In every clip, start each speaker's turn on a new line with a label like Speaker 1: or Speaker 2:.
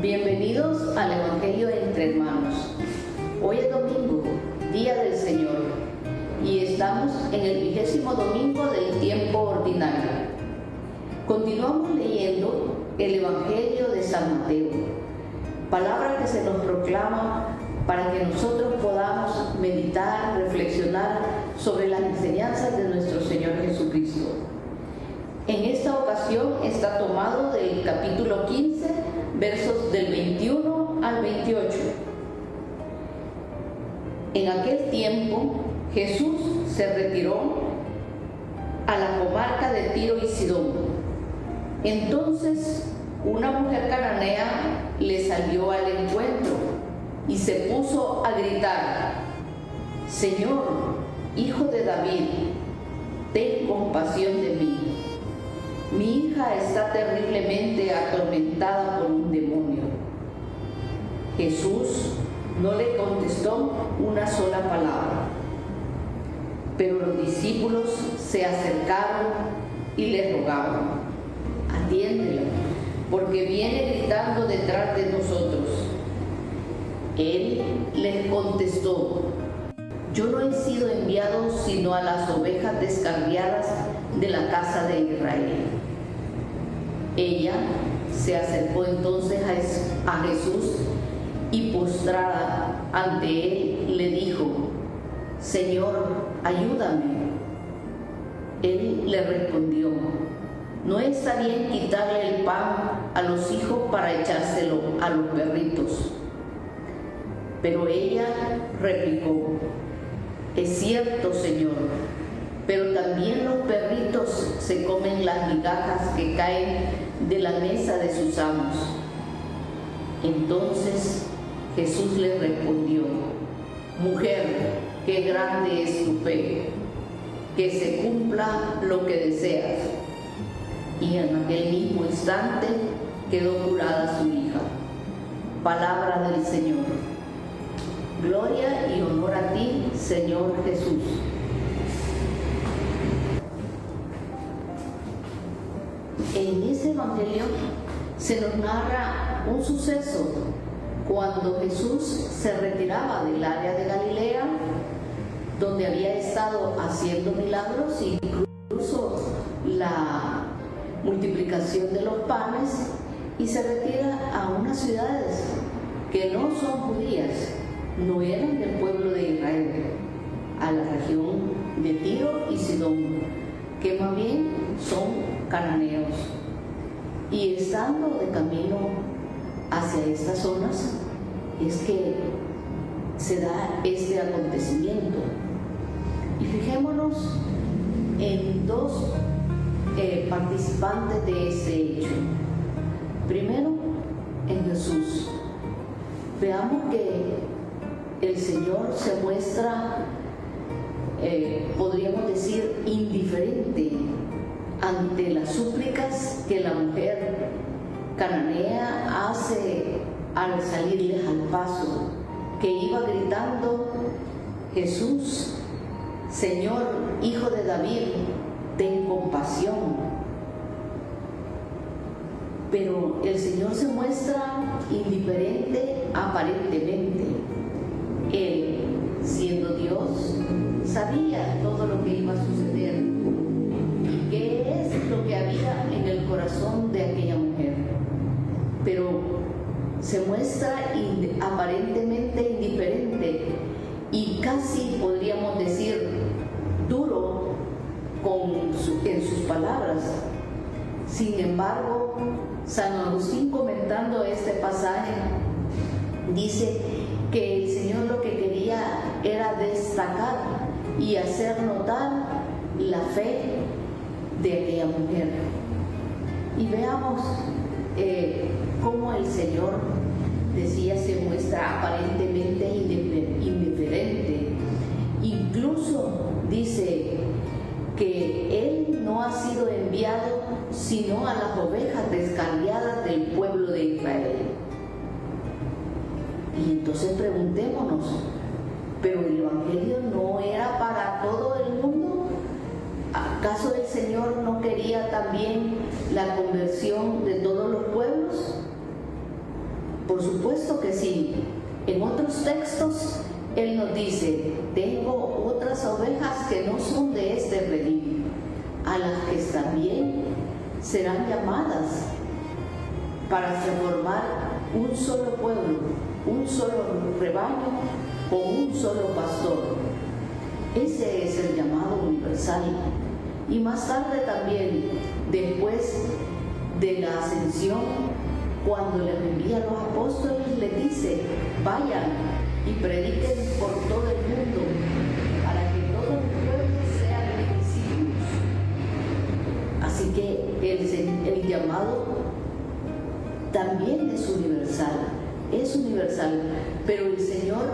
Speaker 1: Bienvenidos al Evangelio entre Hermanos. Hoy es domingo, Día del Señor, y estamos en el 20º domingo del tiempo ordinario. Continuamos leyendo el Evangelio de San Mateo, palabra que se nos proclama para que nosotros podamos meditar, reflexionar sobre las enseñanzas de nuestro Señor Jesucristo. En esta ocasión está tomado del capítulo 15, versos del 21 al 28. En aquel tiempo, Jesús se retiró a la comarca de Tiro y Sidón. Entonces, una mujer cananea le salió al encuentro y se puso a gritar: «Señor, Hijo de David, ten compasión de mí. Mi hija está terriblemente atormentada por un demonio». Jesús no le contestó una sola palabra, pero los discípulos se acercaron y le rogaban: «Atiéndela, porque viene gritando detrás de nosotros». Él les contestó: «Yo no he sido enviado sino a las ovejas descarriadas de la casa de Israel». Ella se acercó entonces a Jesús y postrada ante él le dijo: «Señor, ayúdame». Él le respondió: «No está bien quitarle el pan a los hijos para echárselo a los perritos». Pero ella replicó: «Es cierto, Señor, pero también los perritos se comen las migajas que caen de la mesa de sus amos». Entonces Jesús le respondió: «Mujer, qué grande es tu fe, que se cumpla lo que deseas». Y en aquel mismo instante quedó curada su hija. Palabra del Señor. Gloria y honor a ti, Señor Jesús. En ese Evangelio se nos narra un suceso cuando Jesús se retiraba del área de Galilea, donde había estado haciendo milagros, incluso la multiplicación de los panes, y se retira a unas ciudades que no son judías, no eran del pueblo de Israel, a la región de Tiro y Sidón, que más bien son cananeos. Y estando de camino hacia estas zonas es que se da este acontecimiento. Y fijémonos en dos participantes de ese hecho. Primero, en Jesús. Veamos que el Señor se muestra, podríamos decir, indiferente ante las súplicas que la mujer cananea hace al salirles al paso, que iba gritando: «Jesús, Señor, Hijo de David, ten compasión». Pero el Señor se muestra indiferente aparentemente. Él, siendo Dios, sabía todo lo que iba a suceder y qué es lo que había en el corazón de aquella mujer. Pero se muestra aparentemente indiferente y casi podríamos decir duro en sus palabras. Sin embargo, San Agustín, comentando este pasaje, dice que el Señor lo que quería era destacar y hacer notar la fe de aquella mujer. Y veamos cómo el Señor, decía, se muestra aparentemente indiferente. Incluso dice que Él no ha sido enviado sino a las ovejas descarriadas del pueblo de Israel. Y entonces preguntémonos, ¿pero el Evangelio no era para todo el mundo? ¿Acaso el Señor no quería también la conversión de todos los pueblos? Por supuesto que sí. En otros textos, Él nos dice, tengo otras ovejas que no son de este redil, a las que también serán llamadas para formar un solo pueblo, un solo rebaño con un solo pastor. Ese es el llamado universal. Y más tarde también, después de la ascensión, cuando les envía a los apóstoles, les dice, vayan y prediquen por todo el mundo, para que todos los pueblos sean mis discípulos. Así que el llamado también es universal, pero el Señor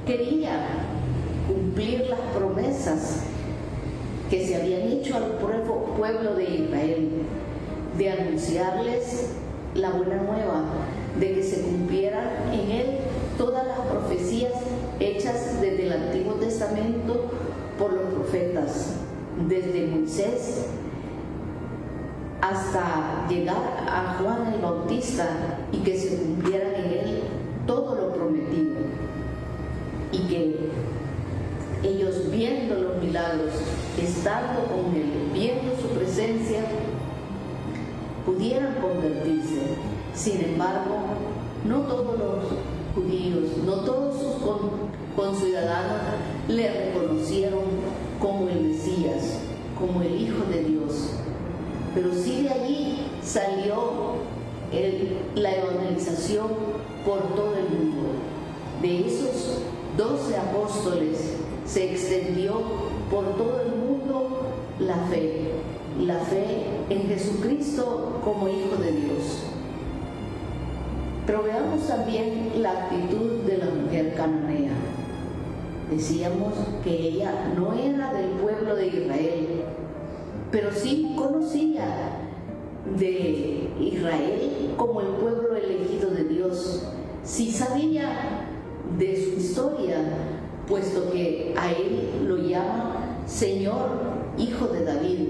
Speaker 1: quería cumplir las promesas que se habían hecho al pueblo de Israel, de anunciarles la buena nueva, de que se cumplieran en Él todas las profecías hechas desde el Antiguo Testamento por los profetas, desde Moisés hasta llegar a Juan el Bautista, y que se cumplieran en Él todo lo prometido, y que ellos, viendo los milagros, estando con Él, viendo su presencia, pudieran convertirse. Sin embargo, no todos los judíos, no todos sus conciudadanos le reconocieron como el Mesías, como el Hijo de Dios. Pero sí de allí salió la evangelización por todo el mundo. De esos 12 apóstoles se extendió por todo el mundo la fe en Jesucristo como Hijo de Dios. Pero veamos también la actitud de la mujer cananea. Decíamos que ella no era del pueblo de Israel, pero sí conocía de Israel como el pueblo elegido de Dios. Sí sabía de su historia, puesto que a él lo llama Señor, Hijo de David.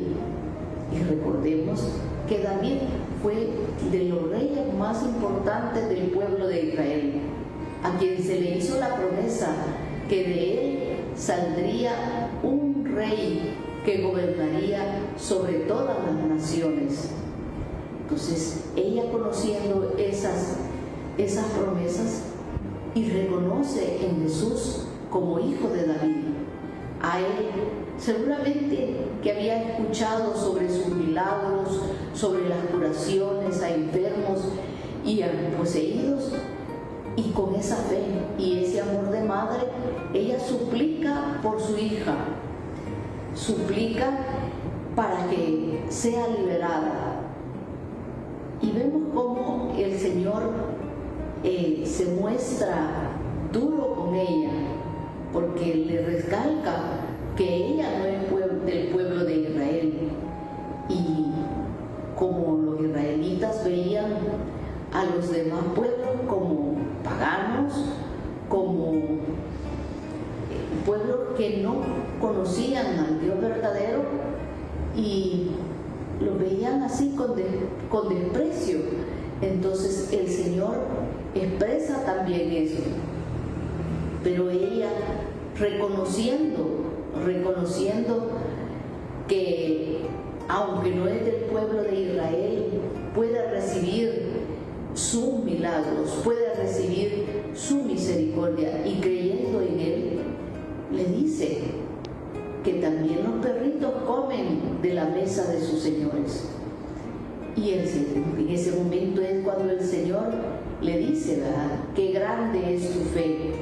Speaker 1: Y recordemos que David fue de los reyes más importantes del pueblo de Israel, a quien se le hizo la promesa que de él saldría un rey que gobernaría sobre todas las naciones. Entonces, ella, conociendo esas promesas, y reconoce en Jesús como Hijo de David. A él seguramente que había escuchado sobre sus milagros, sobre las curaciones a enfermos y a poseídos, y con esa fe y ese amor de madre, ella suplica por su hija, suplica para que sea liberada. Y vemos cómo el Señor se muestra duro con ella, porque le recalca que ella no es del pueblo de Israel. Y como los israelitas veían a los demás pueblos como paganos, como pueblos que no conocían al Dios verdadero, y lo veían así con desprecio. Entonces el Señor expresa también eso, pero ella reconociendo que aunque no es del pueblo de Israel, puede recibir sus milagros, puede recibir su misericordia, y creyendo en Él, le dice que también los perritos comen de la mesa de sus señores. Y en ese momento es cuando el Señor le dice, ¿verdad?, qué grande es tu fe.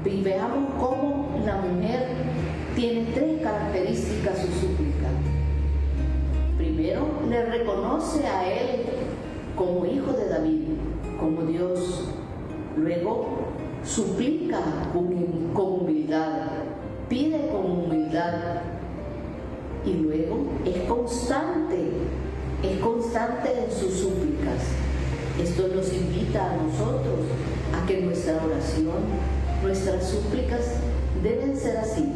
Speaker 1: Y veamos cómo la mujer tiene 3 características su súplica. Primero, le reconoce a Él como Hijo de David, como Dios. Luego, suplica con humildad, pide con humildad. Y luego, es constante en sus súplicas. Esto nos invita a nosotros a que nuestra oración, nuestras súplicas deben ser así,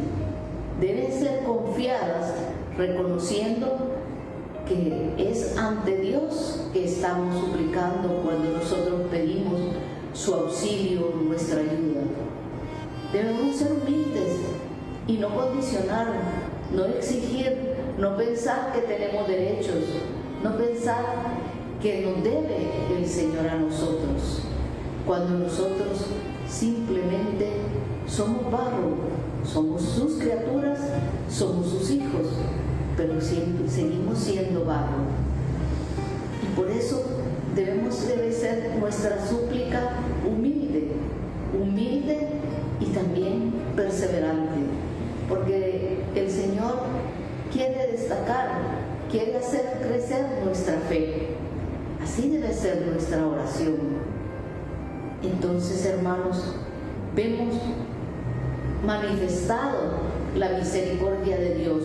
Speaker 1: deben ser confiadas, reconociendo que es ante Dios que estamos suplicando cuando nosotros pedimos su auxilio, nuestra ayuda. Debemos ser humildes y no condicionar, no exigir, no pensar que tenemos derechos, no pensar que nos debe el Señor a nosotros, cuando nosotros simplemente somos barro, somos sus criaturas, somos sus hijos, pero seguimos siendo barro. Y por eso debe ser nuestra súplica humilde y también perseverante, porque el Señor quiere destacar, quiere hacer crecer nuestra fe. Así debe ser nuestra oración. Entonces, hermanos, vemos manifestado la misericordia de Dios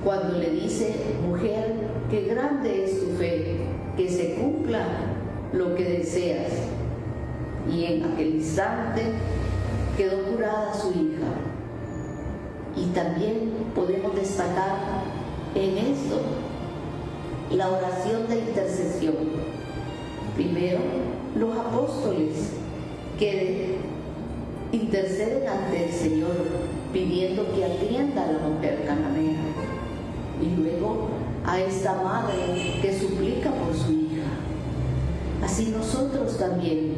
Speaker 1: cuando le dice: mujer, qué grande es tu fe, que se cumpla lo que deseas. Y en aquel instante quedó curada su hija. Y también podemos destacar en esto la oración de intercesión. Primero, los apóstoles que interceden ante el Señor pidiendo que atienda a la mujer cananea, y luego a esta madre que suplica por su hija. Así nosotros también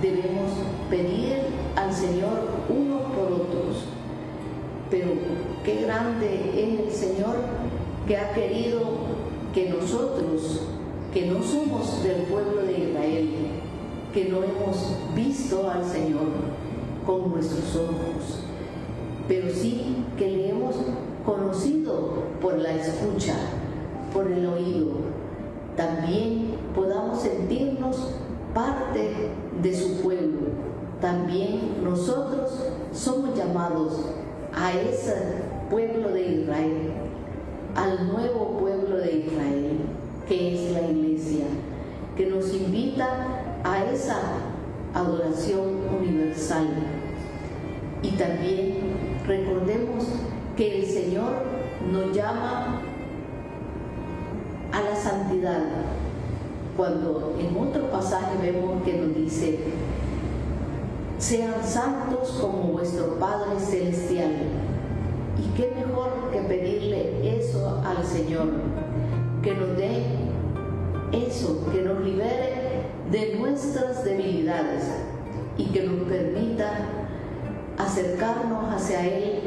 Speaker 1: debemos pedir al Señor unos por otros. Pero qué grande es el Señor, que ha querido que nosotros, que no somos del pueblo de Israel, que no hemos visto al Señor con nuestros ojos, pero sí que le hemos conocido por la escucha, por el oído, también podamos sentirnos parte de su pueblo. También nosotros somos llamados a ese pueblo de Israel, al nuevo pueblo de Israel, que es la Iglesia, que nos invita a esa adoración universal. Y también recordemos que el Señor nos llama a la santidad, cuando en otro pasaje vemos que nos dice: sean santos como vuestro Padre Celestial. Y qué mejor que pedirle eso al Señor, que nos dé eso, que nos libere de nuestras debilidades y que nos permita acercarnos hacia Él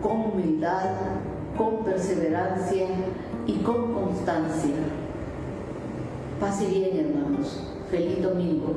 Speaker 1: con humildad, con perseverancia y con constancia. Paz y bien, hermanos. Feliz domingo.